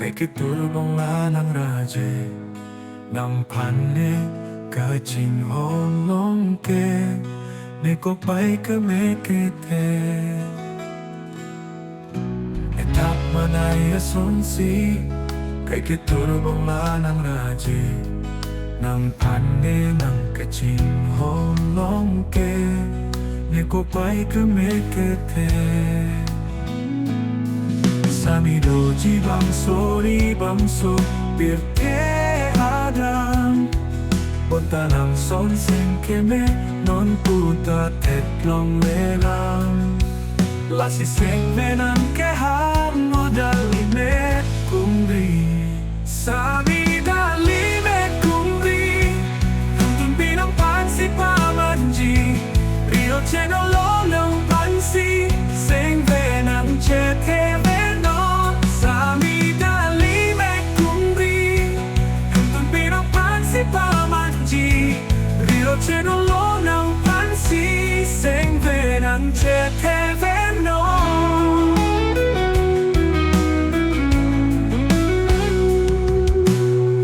Kay kitulong ng raje Nang panik kaching honong ke Neko pa'y kami kite Etap manay asonsi Kay kitulong ng raje Nang panik kaching honong ke Neko pa'y kami kite Samidoji bangso ni bangso Birte adam Punta ng son sen keme Non puta tet long lelang Lasi seng menang kehan Modali met kumri Sami dali met kumri Tuntun pinang pansi pamanji Rio cheno lolong pansi Seng venang chete Cheno lo ng pansi Seng venang chete veno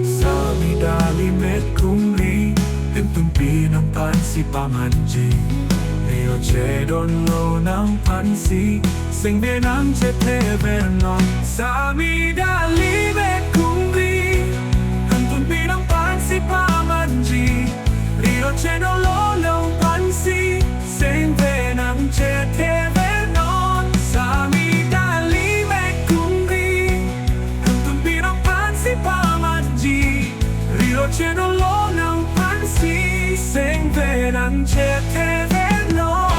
Sami dali met kumri Timtumpi ng pansi pamanji Rio chedon lo ng pansi Seng venang chete veno Sami dali met kumri Timtumpi ng pansi pamanji Rio cheno lolong pansi Seng venang chete venon Sami dali met kumri Tuntun pinang pansi pamanji Rio cheno lolong pansi Seng venang chete venon